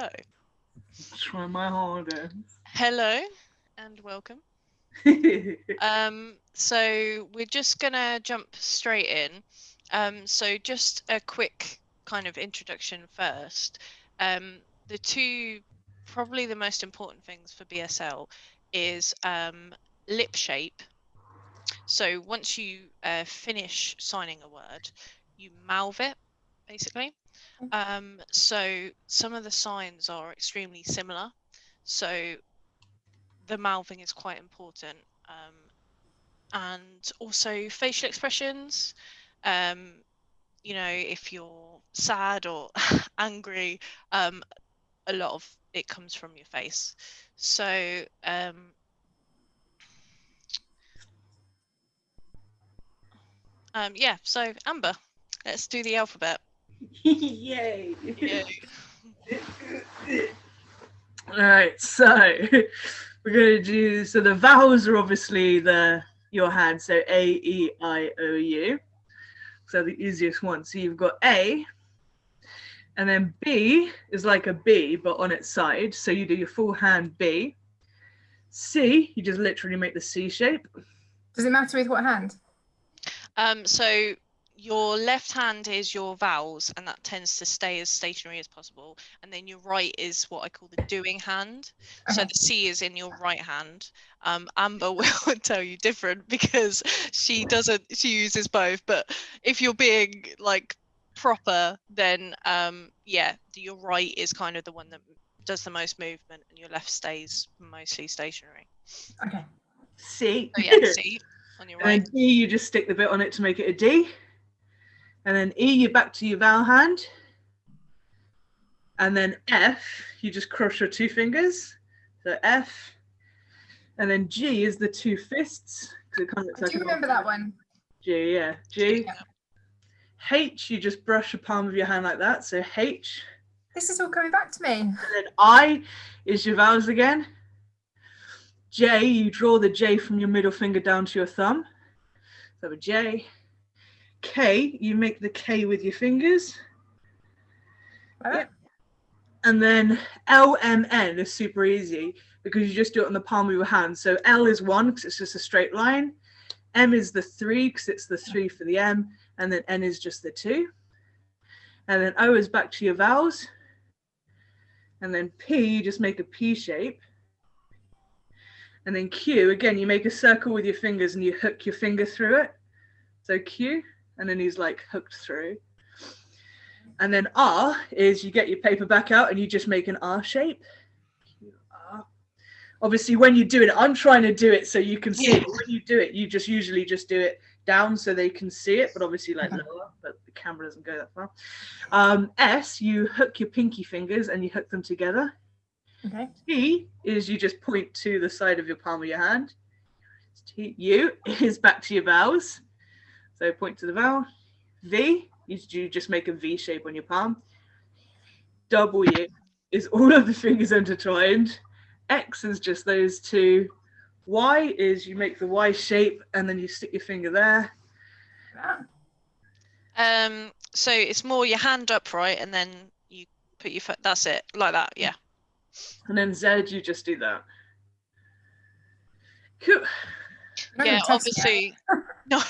Oh. Try my hardest. Hello and welcome. So we're just gonna jump straight in. So just a quick kind of introduction first. The two probably the most important things for BSL is lip shape. So once you finish signing a word, you mouth it basically. So some of the signs are extremely similar. So the mouthing is quite important. And also facial expressions. Um, if you're sad or angry, a lot of it comes from your face. So, yeah. So Amber, let's do the alphabet. Yay! Yeah. Alright, so we're gonna do so the vowels are obviously your hand, so A, E, I, O, U. So the easiest one. So you've got A, and then B is like a B but on its side. So you do your full hand B. C, you just literally make the C shape. Does it matter with what hand? So your left hand is your vowels, and that tends to stay as stationary as possible. And then your right is what I call the doing hand. So Okay. the C is in your right hand. Amber will tell you different because she uses both. But if you're being like proper, then yeah, your right is kind of the one that does the most movement, and your left stays mostly stationary. Okay. C. So yeah, C on your And right. then D, you just stick the bit on it to make it a D. And then E, you're back to your vowel hand. And then F, you just cross your two fingers. So F. And then G is the two fists. Because it kind of looks I like do remember that one. G, yeah. G. Yeah. H, you just brush the palm of your hand like that. So H. This is all coming back to me. And then I is your vowels again. J, you draw the J from your middle finger down to your thumb. So a J. K, you make the K with your fingers. Yep. And then L, M, N is super easy because you just do it on the palm of your hand. So L is 1 because it's just a straight line. M is the 3 because it's the 3 for the M. And then N is just the 2. And then O is back to your vowels. And then P, you just make a P shape. And then Q, again, you make a circle with your fingers and you hook your finger through it. So Q, and then he's like hooked through. And then R is you get your paper back out and you just make an R shape. Q-R. Obviously, when you do it, I'm trying to do it so you can see it. When you do it, you just usually just do it down so they can see it, but obviously like lower, but the camera doesn't go that far. S, you hook your pinky fingers and you hook them together. Okay. T is you just point to the side of your palm of your hand. T, U is back to your vowels. So point to the vowel. V is you just make a V shape on your palm. W is all of the fingers intertwined. X is just those two. Y is you make the Y shape and then you stick your finger there. So it's more your hand upright and then you put your foot. That's it, like that. Yeah. And then Z, you just do that. Cool. Yeah, obviously. No,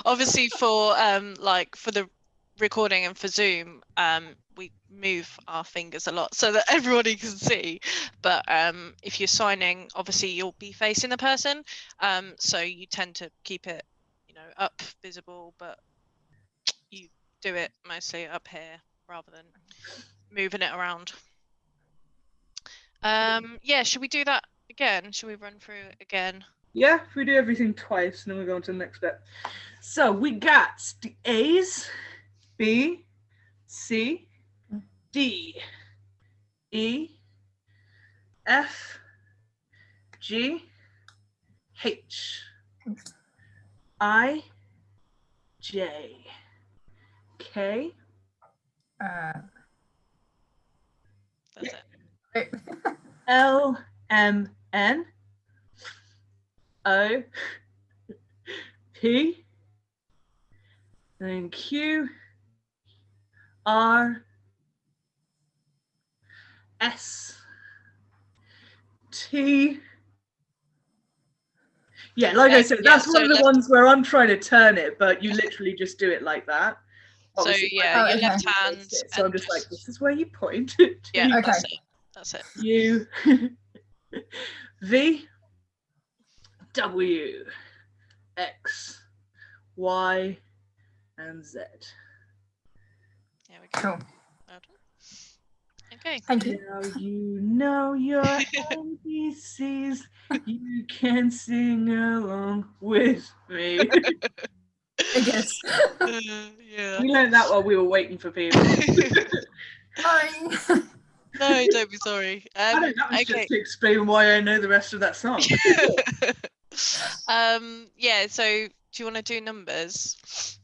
obviously for like for the recording and for Zoom, we move our fingers a lot so that everybody can see. But if you're signing, obviously you'll be facing the person, so you tend to keep it, up visible, but you do it mostly up here rather than moving it around. Yeah, should we do that again? Should we run through it again? Yeah, if we do everything twice, and then we go on to the next step. So we got the A's, B, C, D, E, F, G, H, I, J, K. That's it. L, M, N, O, P, and then Q, R, S, T. Yeah, like I said, that's one of the ones where I'm trying to turn it, but you literally just do it like that. So Obviously, yeah, your okay. left hand. So I'm just like, this is where you point. Yeah, Okay. That's it. U, V, W, X, Y, and Z. There we go. Cool. Well done. Okay. Thank you. Now you know your NPCs. You can sing along with me. Yes. Yeah. We learned that while we were waiting for people. Sorry. No, don't be sorry. I don't know, that was just to explain why I know the rest of that song. Yeah, so do you want to do numbers?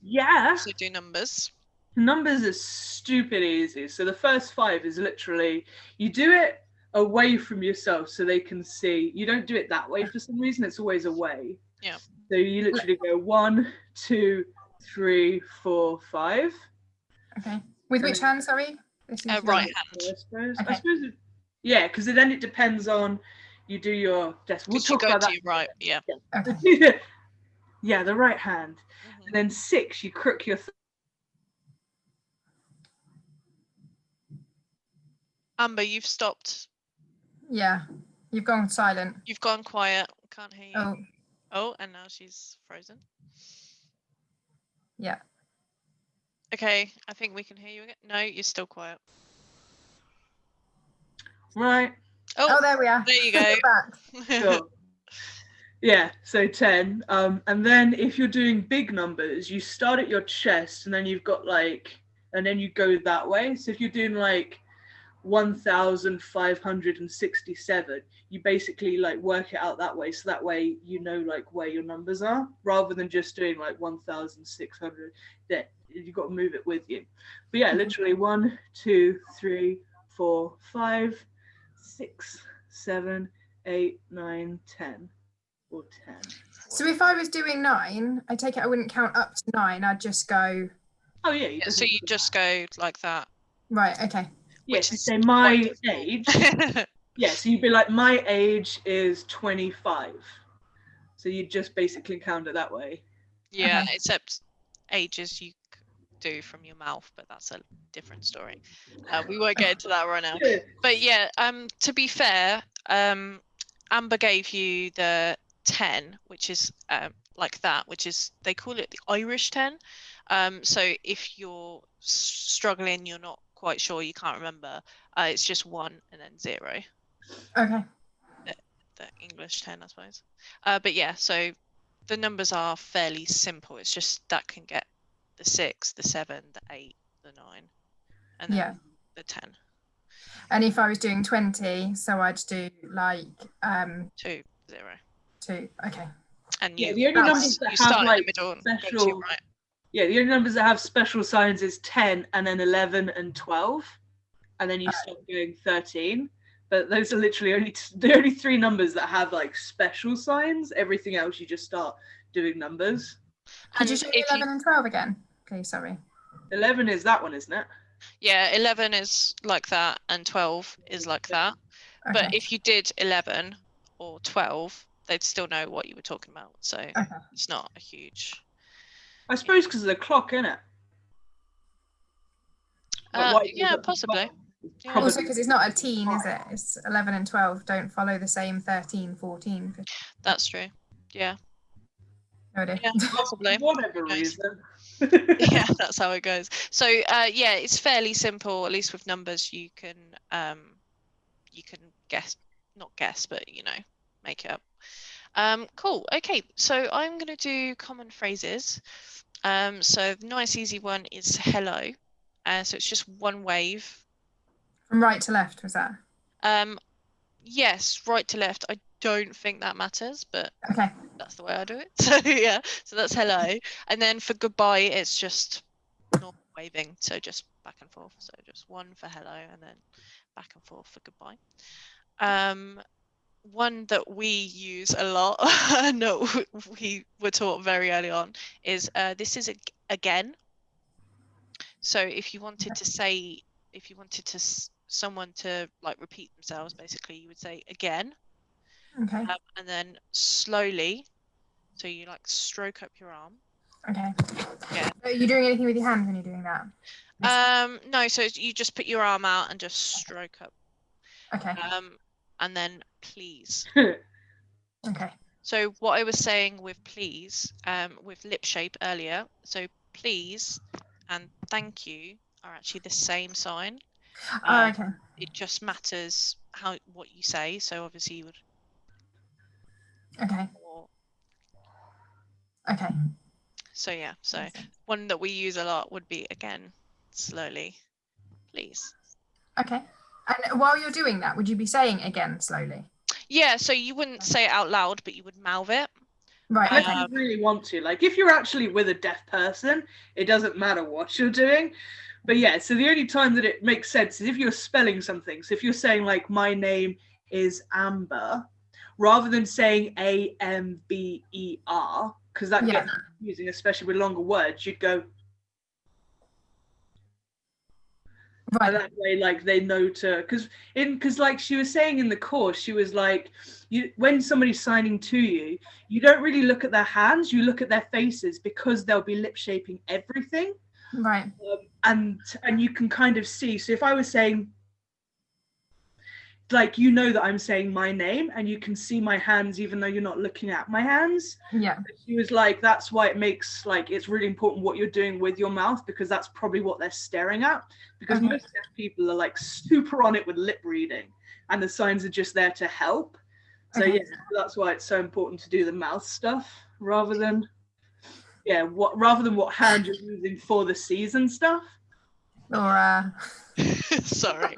Yeah. So do numbers. Numbers are stupid easy. So the first 5 is literally, you do it away from yourself so they can see. You don't do it that way for some reason. It's always away. Yeah. So you literally go 1, 2, 3, 4, 5. Okay. With which hand, sorry? This is Right I suppose. Okay. Yeah, because then it depends on, you do your desk. We'll talk about that. Right, yeah. Okay. Yeah, the right hand. And then 6, you crook your Amber, you've stopped. Yeah. You've gone silent. You've gone quiet. Can't hear you. Oh, Oh, and now she's frozen. yeah. Okay, I think we can hear you again. No, you're still quiet. right. Oh, there we are. there you go. Back. Sure. Yeah, so 10. And then if you're doing big numbers, you start at your chest and then you've got like, and then you go that way. So if you're doing like 1,567, you basically like work it out that way. So that way you know like where your numbers are, rather than just doing like 1,600. That you've got to move it with you. But yeah, literally 1, 2, 3, 4, 5, 6, 7, 8, 9, 10. Or 10. So if I was doing 9, I take it I wouldn't count up to 9. I'd just go. Oh yeah. So you just go like that. Right. Okay. Yeah. Which So is say my quite age. Yeah. So you'd be like, my age is 25. So you just basically count it that way. Yeah, Okay. except ages you do from your mouth, but that's a different story. We won't get into that right now. But yeah, to be fair, Amber gave you the 10, which is like that, which is, they call it the Irish 10. So if you're struggling, you're not quite sure, you can't remember, it's just 1 and then 0. Okay. The English 10, I suppose. But yeah, so the numbers are fairly simple. It's just that can get the 6, the 7, the 8, the 9, and then the 10. And if I was doing 20, so I'd do like 2, 0. 2. Okay. And yeah, the only numbers that have like special, right. Yeah, the only numbers that have special signs is 10 and then 11 and 12, and then you start going 13. But those are literally the only 3 numbers that have like special signs. Everything else you just start doing numbers. Could you show me 11 and 12 again? Okay, sorry. 11 is that one, isn't it? Yeah, 11 is like that and 12 is like that. Okay. But if you did 11 or 12, they'd still know what you were talking about. So it's not a huge... I suppose because of the clock, innit? Yeah, possibly. Yeah. Also because it's not a teen, is it? It's 11 and 12 don't follow the same 13, 14. 15. That's true. Yeah. No idea. Yeah, possibly. Whatever reason. Yeah, that's how it goes. So yeah, it's fairly simple. At least with numbers, you can guess, not guess, but you know, make it up. Cool. Okay, so I'm gonna do common phrases. So the nice easy one is hello. So it's just one wave. From right to left, was that? Yes, right to left. I don't think that matters, but okay, that's the way I do it. So yeah, so that's hello. And then for goodbye, it's just normal waving. So just back and forth. So just one for hello and then back and forth for goodbye. One that we use a lot, and we were taught very early on, is this is again. So if you wanted to say, someone to like repeat themselves, basically you would say again, Okay. and then slowly, so you like stroke up your arm. Okay. Yeah. Are you doing anything with your hands when you're doing that? No, so you just put your arm out and just stroke up. Okay. And then please. Okay. So what I was saying with please, with lip shape earlier, so please and thank you are actually the same sign. Oh, okay. It just matters what you say. So obviously you would. Okay. Or, Okay. so yeah, so one that we use a lot would be again, slowly, please. Okay. And while you're doing that, would you be saying again slowly? Yeah, so you wouldn't say it out loud, but you would mouth it. Right. Unless Okay. you really want to. Like, if you're actually with a deaf person, it doesn't matter what you're doing. But yeah, so the only time that it makes sense is if you're spelling something. So if you're saying, like, my name is Amber, rather than saying Amber, because that Yeah. gets confusing, especially with longer words, you'd go, Right. and that way, like, they know to, because like she was saying in the course, she was like, when somebody's signing to you, you don't really look at their hands, you look at their faces, because they'll be lip shaping everything. Right. And you can kind of see. So if I was saying, like, you know that I'm saying my name, and you can see my hands even though you're not looking at my hands. Yeah. She was like, that's why it makes, like, it's really important what you're doing with your mouth, because that's probably what they're staring at, because Okay. most deaf people are like super on it with lip reading, and the signs are just there to help. So Okay. yeah, that's why it's so important to do the mouth stuff rather than what hand you're using for the season stuff. Or Sorry.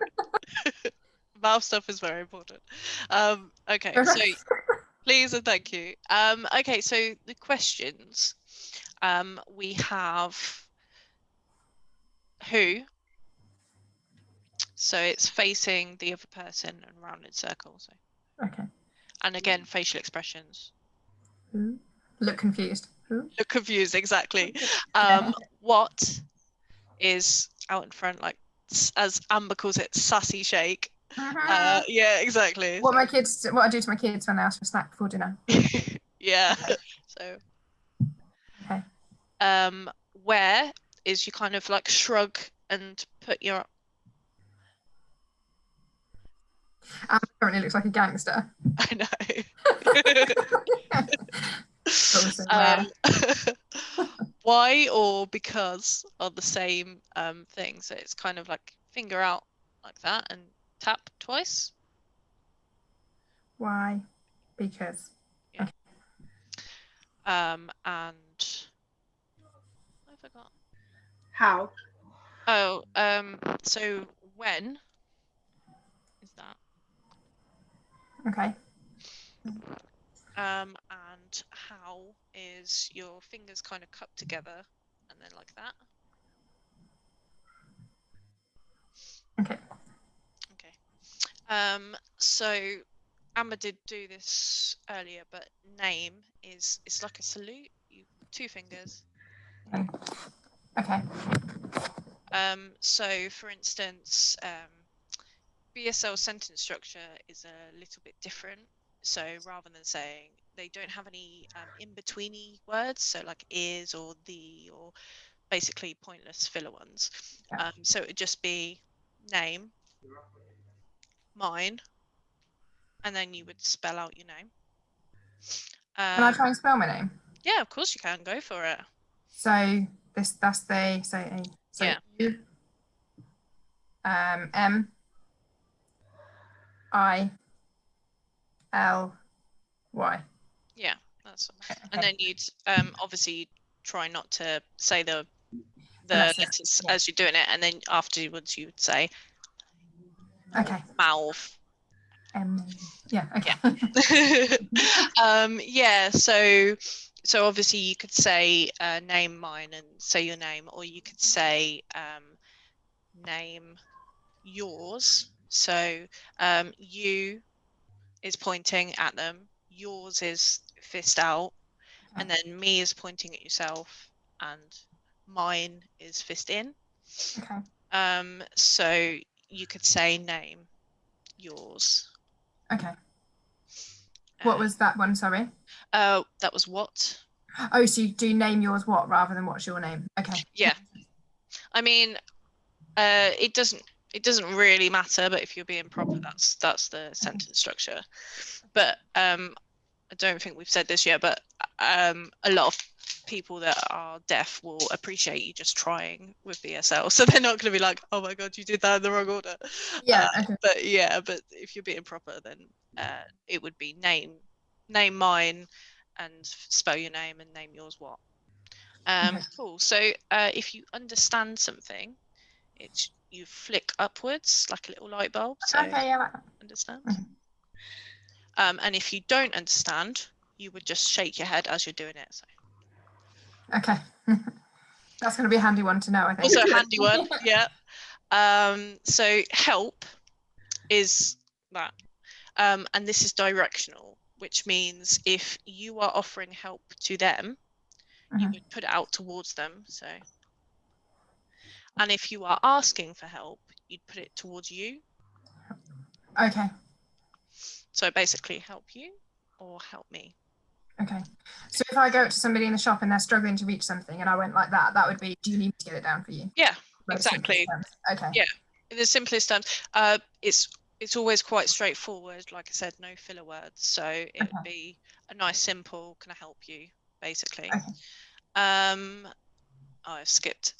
Mouth stuff is very important. Okay, so please and thank you. Okay, so the questions. We have who. So it's facing the other person and rounded circle. So. Okay. And again, facial expressions. Who? Look confused. Who? Look confused, exactly. What is out in front, like as Amber calls it, sassy shake. Yeah, exactly. What I do to my kids when they ask for a snack before dinner. Yeah. So. Okay. Where is you kind of like shrug and put your. Currently looks like a gangster. I know. Why or because are the same thing. So it's kind of like finger out like that and tap twice. Why? Because. Yeah. Okay. And I forgot. How? Oh, so when is that? Okay. And how is your fingers kind of cupped together and then like that? Okay. Okay. So Amber did do this earlier, but name is it's like a salute. You 2 fingers. Okay. So for instance, BSL sentence structure is a little bit different. So rather than saying they don't have any in-betweeny words, so like is or the or basically pointless filler ones. Yeah. So it would just be name, mine, and then you would spell out your name. Can I try and spell my name? Yeah, of course you can. Go for it. So that's the Yeah. U, M I L Y. Yeah, that's Okay. and then you'd obviously try not to say the Letters, letters yeah. as you're doing it, and then afterwards you would say Okay. mouth. Yeah. Okay. Yeah, so obviously you could say name mine and say your name, or you could say name yours. So you is pointing at them, yours is fist out, and then me is pointing at yourself, and mine is fist in. Okay. So you could say name yours. Okay. What was that one? Sorry. That was what? Oh, so you do name yours what rather than what's your name? Okay. Yeah. I mean, it doesn't really matter, but if you're being proper, that's the sentence structure. But I don't think we've said this yet, but a lot of people that are deaf will appreciate you just trying with BSL, so they're not going to be like, oh my god, you did that in the wrong order. Yeah. Okay. But if you're being proper, then it would be name mine and spell your name and name yours what. Okay. Cool. So if you understand something, it's you flick upwards like a little light bulb. So Okay. Yeah. understand. Okay. And if you don't understand, you would just shake your head as you're doing it. So. Okay. That's going to be a handy one to know, I think. Also a handy one, yeah. So help is that. And this is directional, which means if you are offering help to them, you would put it out towards them. So, and if you are asking for help, you'd put it towards you. Okay. So basically help you or help me. Okay. So if I go to somebody in the shop and they're struggling to reach something and I went like that, that would be, do you need me to get it down for you? Yeah, Like exactly. Okay. Yeah, in the simplest terms, it's always quite straightforward. Like I said, no filler words. So it would be a nice, simple, can I help you, basically. Okay. Oh, I've skipped.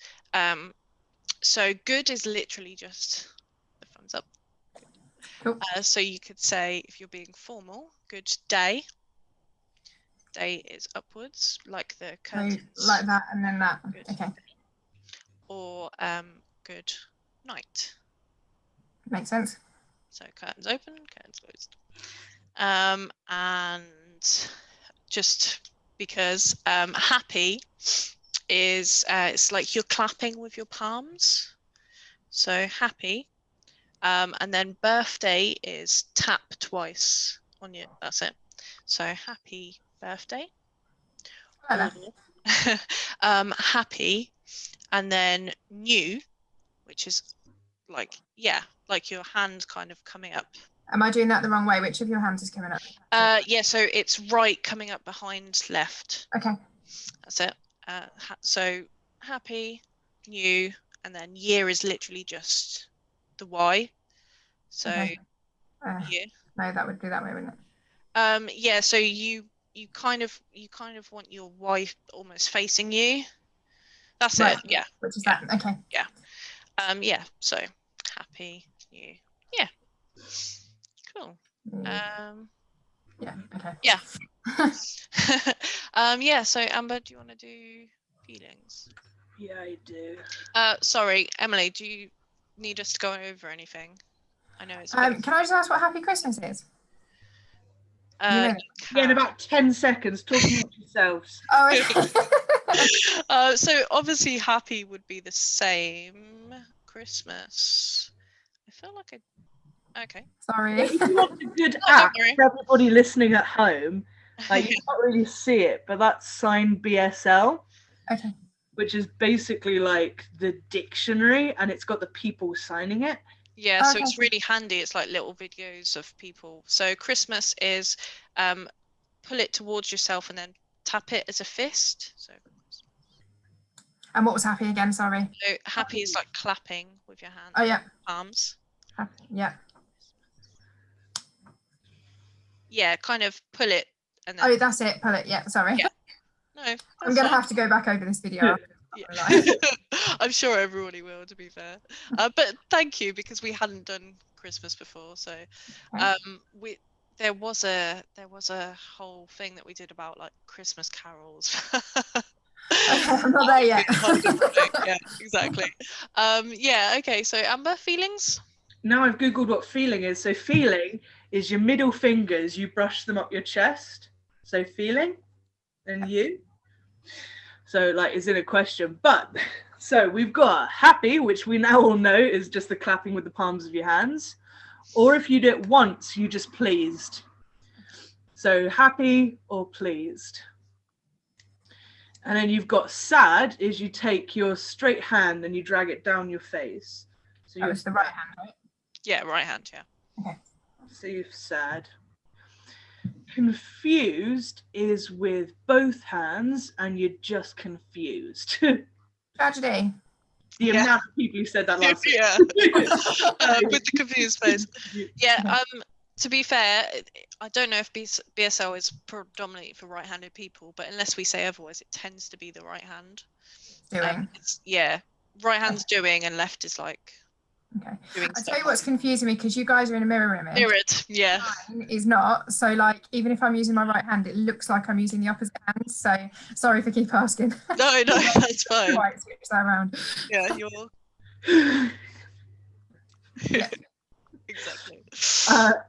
So good is literally just the thumbs up. Cool. So you could say, if you're being formal, good day. Day is upwards, like the curtains. So like that and then that. Good. Okay. Or good night. Makes sense. So curtains open, curtains closed. And just because happy is it's like you're clapping with your palms. So happy. And then birthday is tap twice on your, that's it. So happy birthday. Or, happy, and then new, which is like, yeah, like your hand kind of coming up. Am I doing that the wrong way? Which of your hands is coming up? Yeah, so it's right coming up behind left. Okay. That's it. So happy, new, and then year is literally just the Y. So okay. year. No, that would be that way, wouldn't it? Yeah, so you kind of want your Y almost facing you. That's right. it. Yeah. Which is that? Okay. Yeah. Yeah. So happy new. Yeah. Cool. Yeah. Okay. Yeah. Yeah. So Amber, do you want to do feelings? Yeah, I do. Sorry, Emily. Do you need us to go over anything? I know it's. Can I just ask what Happy Christmas is? Yeah, in about 10 seconds, talk amongst yourselves. Oh, okay. So obviously happy would be the same. Christmas. I feel like okay. Sorry. If you want a good app for everybody listening at home, like you can't really see it, but that's signed BSL. Okay. Which is basically like the dictionary, and it's got the people signing it. Yeah, so it's really handy. It's like little videos of people. So Christmas is pull it towards yourself and then tap it as a fist. So. And what was happy again? Sorry. So happy is like clapping with your hands. Oh yeah. Palms. Happy. Yeah. Yeah, kind of pull it and then. Oh, that's it. Pull it. Yeah. Sorry. Yeah. No. I'm gonna have to go back over this video. Yeah. I'm sure everybody will, to be fair. But thank you, because we hadn't done Christmas before, so there was a whole thing that we did about like Christmas carols. Okay, I'm not there yet. Yeah, exactly. Yeah, okay, so Amber, feelings? Now I've googled what feeling is. So feeling is your middle fingers, you brush them up your chest. So feeling, and you. So like is in a question, but so we've got happy, which we now all know is just the clapping with the palms of your hands, or if you do it once, you just pleased. So happy or pleased. And then you've got sad, is you take your straight hand and you drag it down your face. So it's the right hand, right? Yeah, right hand. Yeah. Okay. So you're sad. Confused is with both hands, and you're just confused. Tragedy. The Yeah. amount of people who said that last week. Yeah. With the confused face. Yeah. Okay. To be fair, I don't know if BSL is predominantly for right-handed people, but unless we say otherwise, it tends to be the right hand. Doing. Right hand's doing and left is like Okay. doing I stuff. tell you what's confusing me, because you guys are in a mirror image. Mirrored, yeah. Mine is not. So like, even if I'm using my right hand, it looks like I'm using the opposite hand. So sorry for keep asking. No, that's fine. Right, switch that around. Yeah, you're Yeah. exactly.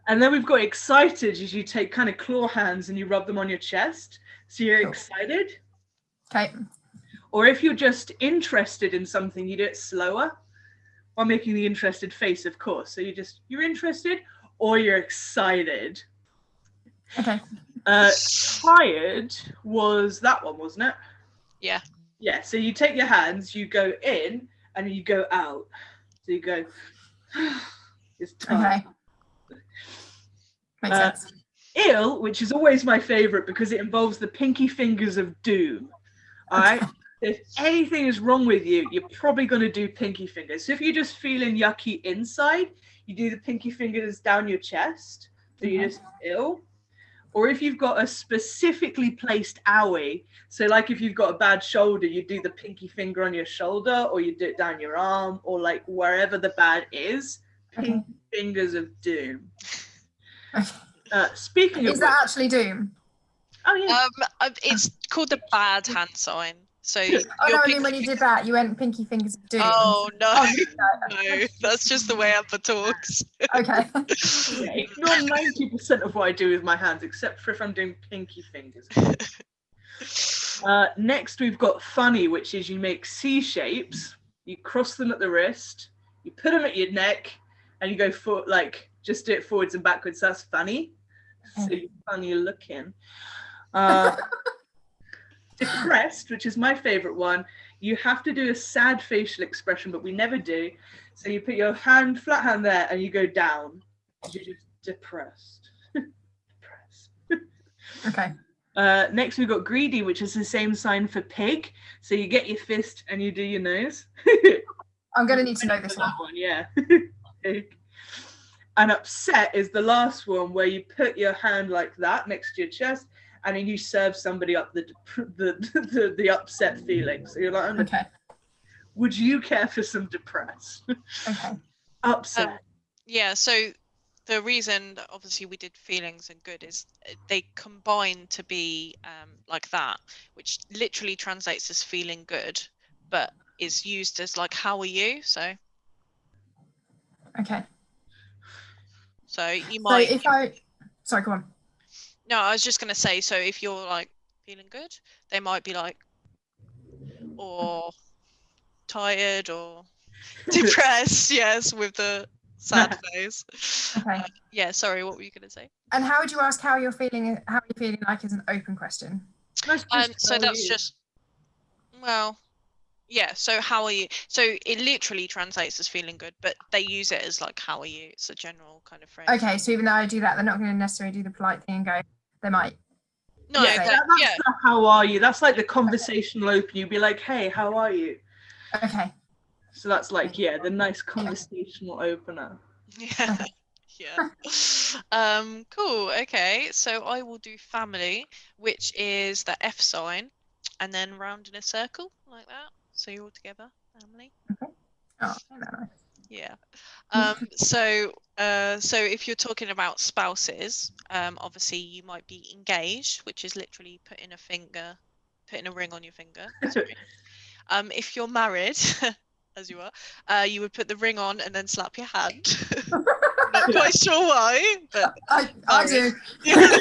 And then we've got excited, as you take kind of claw hands and you rub them on your chest. So you're Cool. excited. Okay. Or if you're just interested in something, you do it slower while making the interested face, of course. So you're interested or you're excited. Okay. Tired was that one, wasn't it? Yeah. Yeah. So you take your hands, you go in, and you go out. So you go, it's tired. Okay. Makes sense. Ill, which is always my favorite because it involves the pinky fingers of doom. All right. If anything is wrong with you, you're probably going to do pinky fingers. So if you're just feeling yucky inside, you do the pinky fingers down your chest. So you're just ill. Or if you've got a specifically placed owie, so like if you've got a bad shoulder, you do the pinky finger on your shoulder, or you do it down your arm, or like wherever the bad is. Pinky fingers of doom. Speaking of Is that actually doom? Oh yeah. It's called the bad hand sign. So Oh no, I mean when you did that, you went pinky fingers of doom. Oh no, no. no, that's just the way Amber talks. Okay. Yeah, ignore 90% of what I do with my hands, except for if I'm doing pinky fingers. Next, we've got funny, which is you make C shapes, you cross them at the wrist, you put them at your neck, and you go for like just do it forwards and backwards. That's funny. So you're funny looking. Depressed, which is my favorite one, you have to do a sad facial expression, but we never do. So you put your flat hand there, and you go down. You're just depressed. Depressed. Okay. Next, we've got greedy, which is the same sign for pig. So you get your fist and you do your nose. I'm going to need to know this one. Yeah. Pig. And upset is the last one, where you put your hand like that next to your chest, and then you serve somebody up the upset feeling. So you're like, Okay. Would you care for some depressed? Okay. Upset. Yeah, so the reason that obviously we did feelings and good is they combine to be like that, which literally translates as feeling good, but is used as like, how are you? So Okay. you might. So if sorry, go on. No, I was just gonna say, so if you're like feeling good, they might be like, or tired or depressed, yes, with the sad face. Okay. Yeah, sorry, what were you gonna say? And how would you ask how you're feeling? How you're feeling like is an open question. So that's just, well, yeah. So how are you? So it literally translates as feeling good, but they use it as like, how are you? It's a general kind of phrase. Okay, so even though I do that, they're not going to necessarily do the polite thing and go. They might. No, yeah, that's the how are you. That's like the conversational open. You'd be like, hey, how are you? Okay. So that's like, yeah, the nice conversational opener. Yeah. Yeah. Cool. Okay. So I will do family, which is the F sign, and then round in a circle like that. So you're all together, family. Okay. Oh, nice. Yeah. So if you're talking about spouses, obviously you might be engaged, which is literally putting a ring on your finger. If you're married, as you are, you would put the ring on and then slap your hand. Not quite sure why, but I do. Yeah.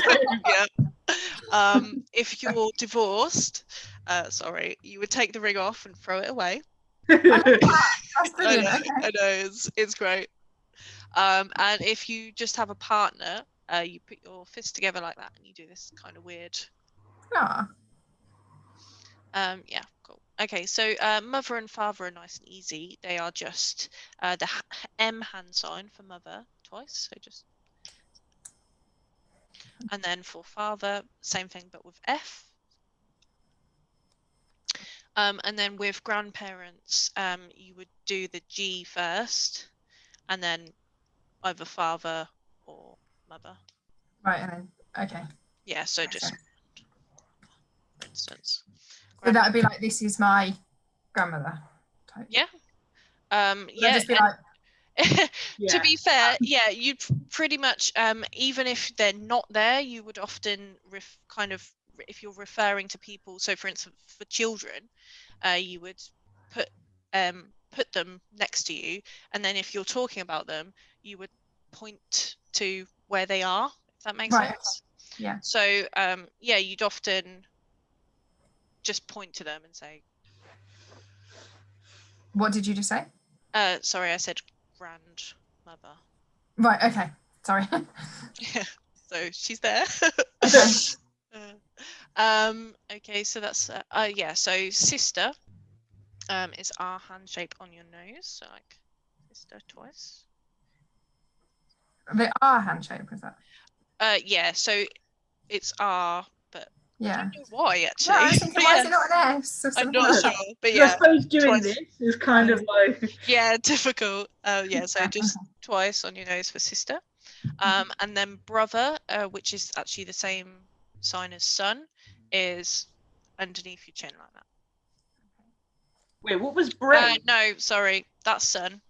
If you're divorced, you would take the ring off and throw it away. That's brilliant. I know, it's great. And if you just have a partner, you put your fists together like that and you do this kind of weird. Ah. Yeah, cool. Okay, so mother and father are nice and easy. They are just the M hand sign for mother twice, so just. And then for father, same thing but with F. And then with grandparents, you would do the G first, and then either father or mother. Right, and then okay. Yeah, so Makes just sense. for instance. So that would be like, this is my grandmother type. Yeah. Would I Yeah. just be like, To be fair, yeah, you'd pretty much, even if they're not there, you would often if you're referring to people. So, for instance, for children, you would put them next to you, and then if you're talking about them, you would point to where they are. If that makes right, sense. okay. Yeah. So, yeah, you'd often just point to them and say. What did you just say? Sorry, I said grandmother. Right, okay. Sorry. Yeah, so she's there. Okay. Okay, so that's yeah, so sister is R hand shape on your nose, so like sister twice. They are handshake, is that? Yeah, so it's R, but I Yeah. don't know why No, actually. I was thinking, But why yeah, is it not an S or I'm something not like sure, that? but I yeah, suppose doing twice. this is kind of like Yeah, difficult. Yeah, so Yeah, just okay. twice on your nose for sister. And then brother, which is actually the same sign as son, is underneath your chin like that. wait, what was brain? No, sorry, that's son.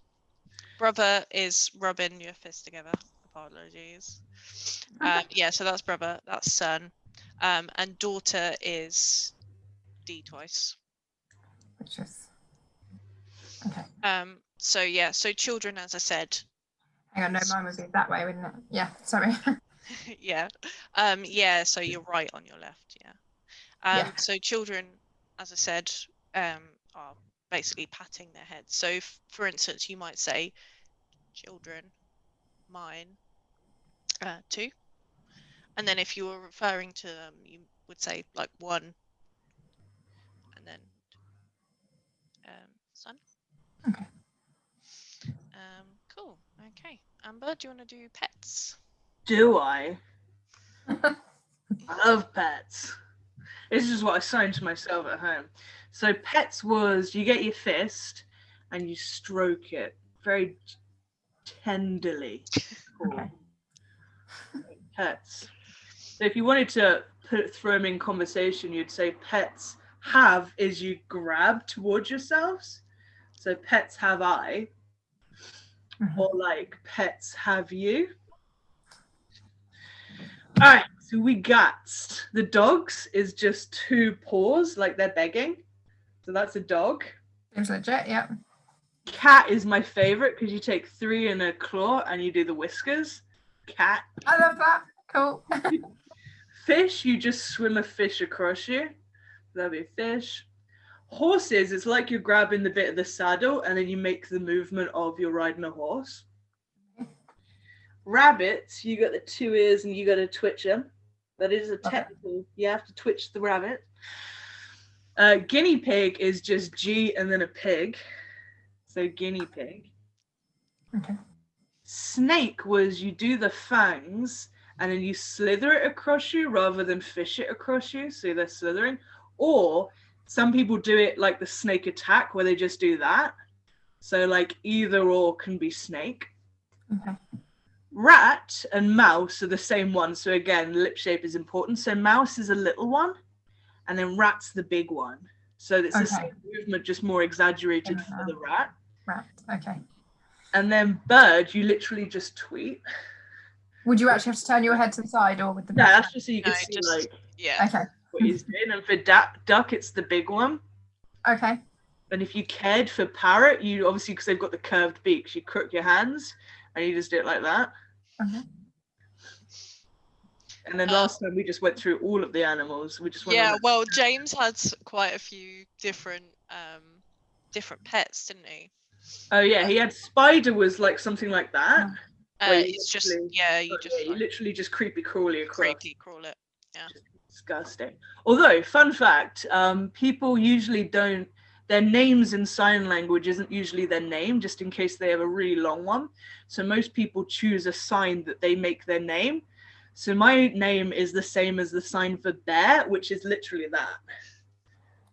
Brother is rubbing your fist together. Apologies. Yeah, so that's brother, that's son. And daughter is D twice. Which is okay. So yeah, so children, as I said. Hang on, no, mine would be that way, wouldn't it? Yeah, sorry. Yeah. Yeah, so you're right on your left, yeah. Yeah. So children, as I said, are basically patting their heads. So for instance, you might say children, mine, two. And then if you were referring to them, you would say like one, and then son. Okay. Cool. Okay. Amber, do you want to do pets? Do I? I love pets. This is what I signed to myself at home. So pets was you get your fist and you stroke it very tenderly. Okay. Pets. So if you wanted to throw them in conversation, you'd say pets have is you grab towards yourselves. So pets have I, or like pets have you. All right, so we got the dogs is just two paws, like they're begging. So that's a dog. Seems legit, yeah. Cat is my favorite because you take three in a claw and you do the whiskers. Cat. I love that. Cool. Fish, you just swim a fish across you. That'd be a fish. Horses, it's like you're grabbing the bit of the saddle and then you make the movement of you're riding a horse. Rabbits, you got the two ears and you got to twitch them. That is a technical, you have to twitch the rabbit. Guinea pig is just G and then a pig. So guinea pig. Okay. Snake was you do the fangs and then you slither it across you rather than fish it across you. So they're slithering. Or some people do it like the snake attack where they just do that. So like either or can be snake. Okay. Rat and mouse are the same one. So again, lip shape is important. So mouse is a little one and then rat's the big one. So it's the same movement, just more exaggerated for the rat. Rat, okay. And then bird, you literally just tweet. Would you actually have to turn your head to the side or with the No, that's just so you can see just, like yeah. Okay. what he's doing. And for duck, it's the big one. Okay. And if you cared for parrot, you obviously, because they've got the curved beaks, you crook your hands and you just do it like that. Okay. And then last time we just went through all of the animals. We just went well, James had quite a few different pets, didn't he? Oh yeah, he had spider was like something like that. It's just you literally just creepy crawly across. Creepy crawl it. Yeah. Disgusting. Although, fun fact, people usually don't, their names in sign language isn't usually their name, just in case they have a really long one. So most people choose a sign that they make their name. So my name is the same as the sign for bear, which is literally that.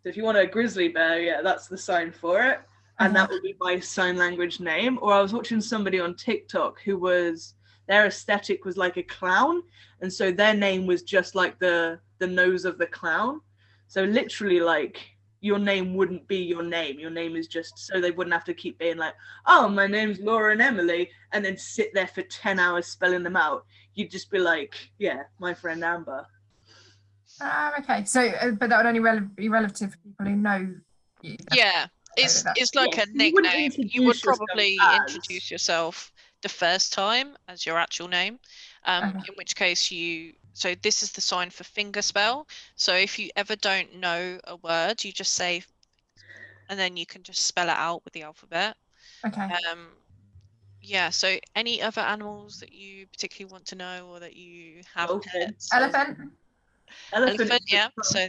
So if you want a grizzly bear, yeah, that's the sign for it. And that would be my sign language name. Or I was watching somebody on TikTok who was, their aesthetic was like a clown. And so their name was just like the nose of the clown. So literally like your name wouldn't be your name. Your name is just so they wouldn't have to keep being like, oh, my name's Laura and Emily, and then sit there for 10 hours spelling them out. You'd just be like, yeah, my friend Amber. Okay. So, but that would only be relative to people who know you. Yeah, it's like a you wouldn't nickname. You introduce would yourself probably as- introduce yourself the first time as your actual name. In which case so this is the sign for finger spell. So if you ever don't know a word, you just say, and then you can just spell it out with the alphabet. Okay. Yeah, so any other animals that you particularly want to know or that you have pets? Elephant. Elephant, yeah. So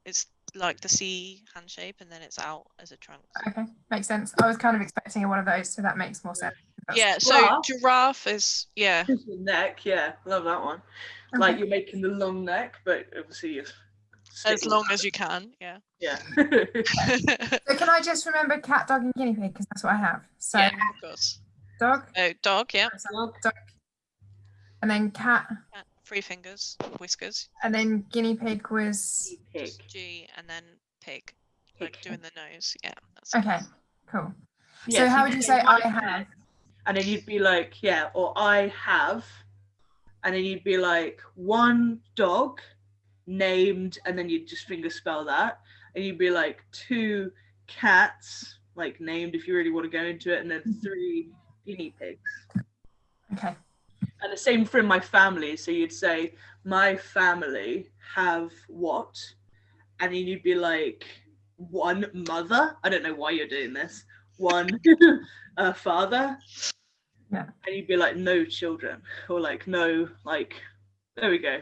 it's like the C hand shape and then it's out as a trunk. Okay, makes sense. I was kind of expecting one of those, so that makes more sense. Yeah, so giraffe is, yeah. Neck, yeah, love that one. Okay. Like you're making the long neck, but obviously you're as long as you can, yeah. Yeah. So can I just remember cat, dog, and guinea pig because that's what I have. So yeah, of course. Dog. Oh, dog, yeah. Dog. And then cat. 3 fingers, whiskers. And then guinea pig was pig. G and then pig. Like doing the nose. Yeah. That's okay. Cool. Yeah, so how would you say I have? And then you'd be like, yeah, or I have. And then you'd be like, 1 dog named, and then you'd just finger spell that. And you'd be like 2 cats, like named if you really want to go into it, and then 3 guinea pigs. Okay. And the same for my family. So you'd say, my family have what? And then you'd be like, 1 mother. I don't know why you're doing this. 1 father. Yeah. And you'd be like, no children. Or like, no, like, there we go.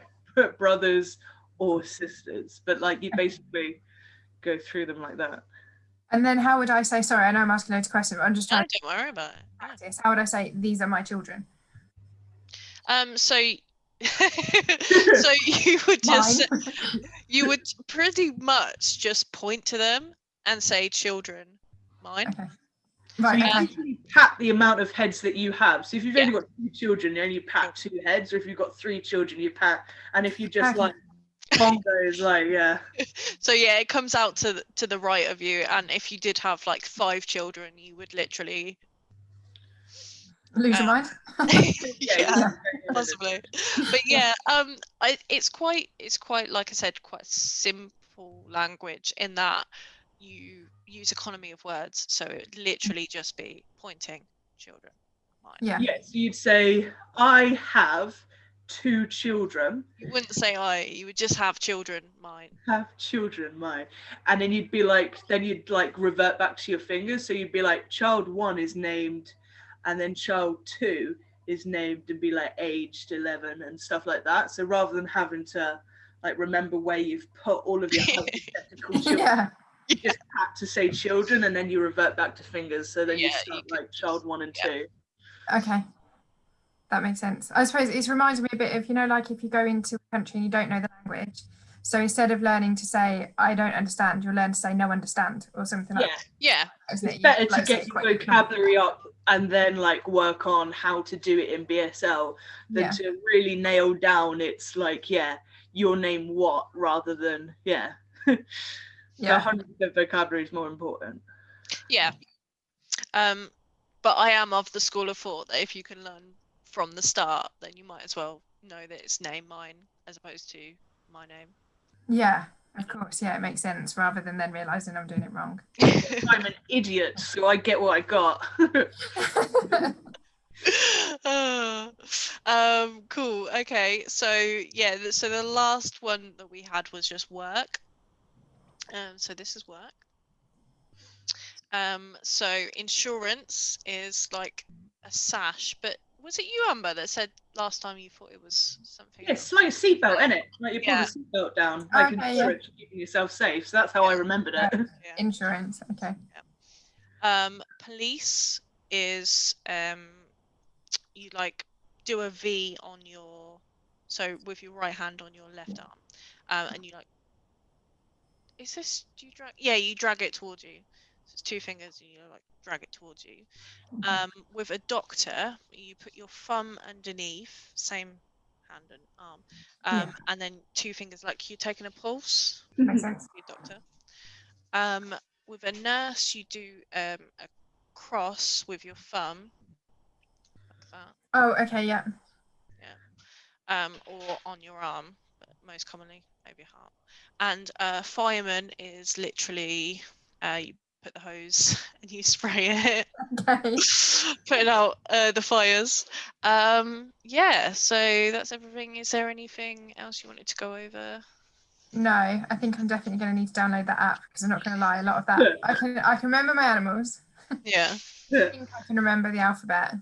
Brothers or sisters. But like, you basically go through them like that. And then how would I say, sorry, I know I'm asking loads of questions, but I'm just trying to don't worry about it. Practice. How would I say, these are my children? So so you would just you would pretty much just point to them and say children, mine. Okay. Right. So you usually pat the amount of heads that you have. So if you've only got 2 children, you only pat 2 heads, or if you've got 3 children, you pat. And if you just like bongos, like So yeah, it comes out to the right of you, and if you did have like 5 children, you would literally lose your mind. yeah, possibly. But yeah, it's quite like I said, quite simple language in that you use economy of words, so it literally just be pointing children. Mine. Yeah. Yes, so you'd say I have 2 children. You wouldn't say you would just have children, mine. Have children, mine. And then you'd be like, then you'd like revert back to your fingers. So you'd be like, child 1 is named, and then child 2 is named, and be like aged 11 and stuff like that. So rather than having to like remember where you've put all of your hypothetical children, you just have to say children, and then you revert back to fingers. So then you start like child 1 and 2. Okay. That makes sense. I suppose it's reminding me a bit of, like if you go into a country and you don't know the language, so instead of learning to say, I don't understand, you'll learn to say, no understand, or something like that. Yeah. It's better to get your vocabulary up and then like work on how to do it in BSL than to really nail down it's like, your name what, rather than, the 100% vocabulary is more important. Yeah. But I am of the school of thought that if you can learn from the start, then you might as well know that it's name mine as opposed to my name. Yeah, of course. Yeah, it makes sense rather than then realizing I'm doing it wrong. I'm an idiot, so I get what I got. Cool. Okay. So so the last one that we had was just work. So this is work. So insurance is like a sash, but Was it you, Amber, that said last time you thought it was something Yeah, else? it's like a seatbelt, isn't it? Like you pull Yeah. the seatbelt down, like Okay, insurance, for keeping yourself safe. So that's how I remembered it. Yeah. Insurance. Okay. Police is you like do a V on your, so with your right hand on your left arm, and you like, is this, do you drag? Yeah, you drag it towards you. So it's two fingers and you like drag it towards you. With a doctor, you put your thumb underneath, same hand and arm, and then two fingers like you're taking a pulse. Makes sense. Your doctor. With a nurse, you do a cross with your thumb, like that. Oh, okay, yeah. Or on your arm, but most commonly maybe your heart. And fireman is literally you put the hose and you spray it, Okay. putting out the fires. Yeah, so that's everything. Is there anything else you wanted to go over? No, I think I'm definitely going to need to download that app because I'm not going to lie, a lot of that I can remember my animals. Yeah. I think I can remember the alphabet.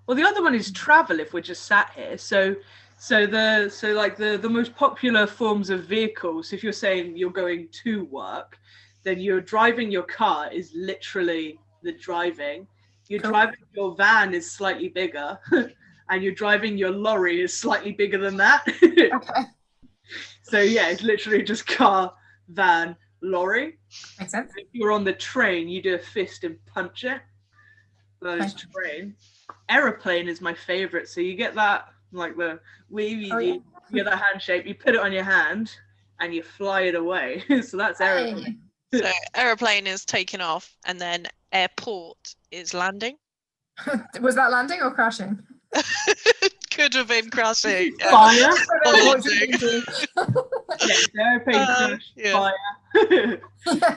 Well, the other one is travel. If we're just sat here, so the most popular forms of vehicles. If you're saying you're going to work, then you're driving your car is literally the driving. You're driving your van is slightly bigger, and you're driving your lorry is slightly bigger than that. Okay. So yeah, it's literally just car, van, lorry. Makes sense. If you're on the train, you do a fist and punch it. That is train. Aeroplane is my favorite. So you get that, like the you get that handshake, you put it on your hand and you fly it away. So that's aeroplane. So aeroplane is taking off, and then airport is landing. Was that landing or crashing? Could have been crashing. Fire. Yes, airplane crash. Fire.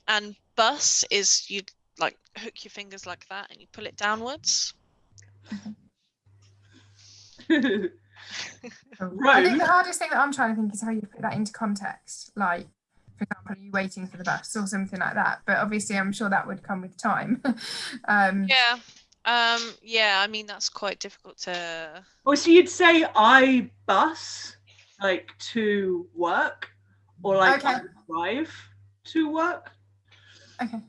And bus is you like hook your fingers like that and you pull it downwards. I think the hardest thing that I'm trying to think is how you put that into context. Like, for example, are you waiting for the bus or something like that? But obviously, I'm sure that would come with time. Yeah, I mean, that's quite difficult to... Oh, so you'd say I bus, like, to work, or like I drive to work? Okay.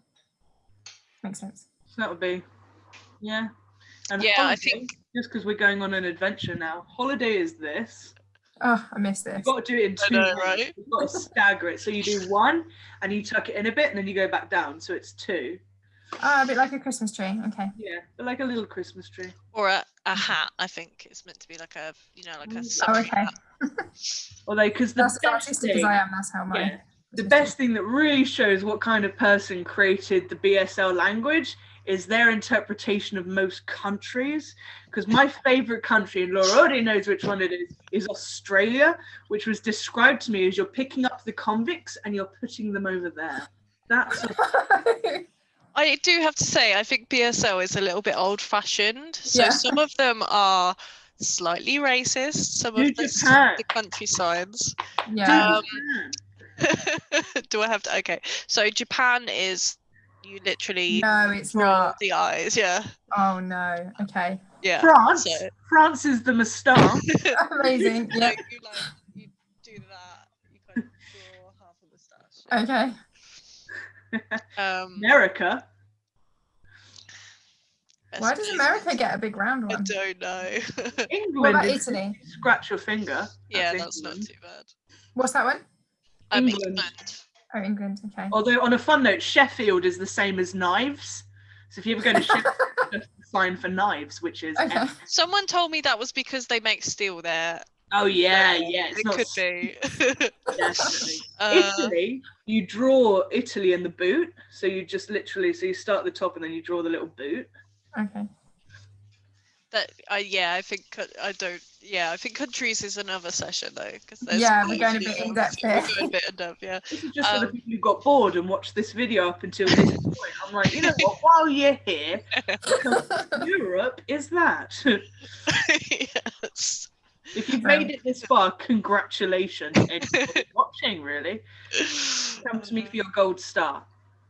Makes sense. So that would be, yeah. And yeah, holiday, I think... just because we're going on an adventure now, holiday is this. Oh, I missed this. You've got to do it in two. Right? You've got to stagger it. So you do one, and you tuck it in a bit, and then you go back down. So it's two. Oh, a bit like a Christmas tree. Okay. Yeah, but like a little Christmas tree. Or a hat, I think. It's meant to be like a, like a... Oh, okay. hat. Although, because the that's as artistic as I am, that's how my... Yeah. The best thing that really shows what kind of person created the BSL language is their interpretation of most countries. Because my favorite country, and Laura already knows which one it is Australia, which was described to me as you're picking up the convicts and you're putting them over there. That's I do have to say, I think BSL is a little bit old-fashioned. So some of them are slightly racist. Some of the country signs. Yeah. Do I have to? Okay. So Japan is you literally no, it's roll not the eyes. Yeah. Oh no. Okay. Yeah. France is the moustache. Amazing. Yeah. You do that. You kind of draw half a moustache. Okay. America. Why does America get a big round one? I don't know. England. What about Italy? Scratch your finger. Yeah, that's not too bad. What's that one? England. Oh, England. Okay. Although, on a fun note, Sheffield is the same as knives. So if you ever go to Sheffield, just a sign for knives, which is. Okay. Someone told me that was because they make steel there. Oh yeah, yeah. It could be. Definitely. Italy, you draw Italy in the boot. So you just literally, you start at the top and then you draw the little boot. Okay. I think countries is another session though, because we're going a bit in depth here. We're going a bit in depth, yeah. This is just for the people who got bored and watched this video up until this point. I'm like, you know what? While you're here, Europe is that. Yes. If you've made it this far, congratulations. Anybody watching, really. Come to me for your gold star.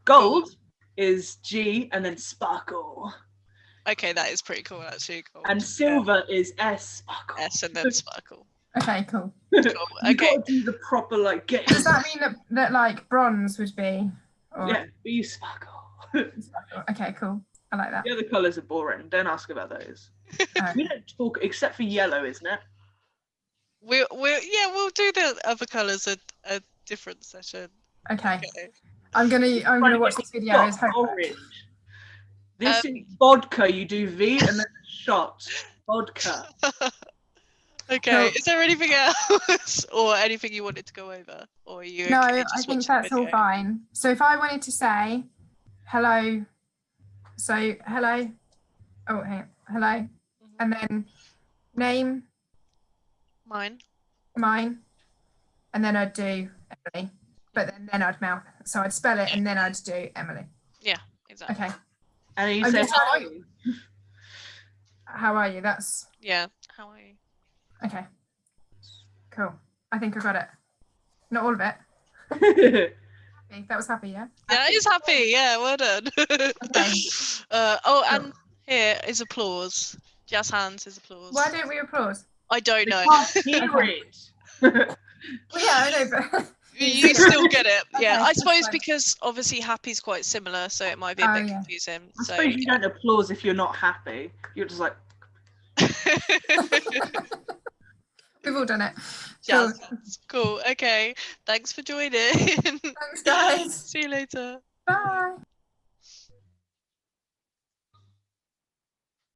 Gold is G and then sparkle. Okay, that is pretty cool, actually. Cool. And silver is S. Sparkle. S and then sparkle. Okay, cool. Cool. You Okay. got to do the proper like get. Does that mean that like bronze would be? Or... Yeah, B sparkle. Okay, cool. I like that. The other colours are boring. Don't ask about those. We don't talk except for yellow, isn't it? We'll do the other colours a different session. Okay. Okay. I'm gonna watch this video as homework. Orange. This is vodka. You do V and then shot. Vodka. Okay. Cool. Is there anything else or anything you wanted to go over? Or are you No, okay I just think watching that's the all video? fine. So if I wanted to say hello, so hello, oh, hang on, hello, and then name, Mine. and then I'd do Emily, but then I'd mouth. So I'd spell it and then I'd do Emily. Yeah, exactly. Okay. And you I'm say just how are trying to- you? How are you? That's Yeah. How are you? okay. Cool. I think I got it. Not all of it. Okay, that was happy, yeah? Yeah, he's happy. Yeah, well done. Okay. And here is applause. Jazz hands is applause. Why don't we applause? I don't know. Can't hear Okay. it. Well, yeah, I know, but You still get it. Yeah, Okay, I that's suppose fine. because obviously happy's quite similar, so it might be a Oh, bit yeah. confusing. I So suppose you don't applause if you're not happy. You're just like. we've all done it. Jazz Cool. hands. Cool. Okay. Thanks for joining. Thanks, guys. See you later. Bye.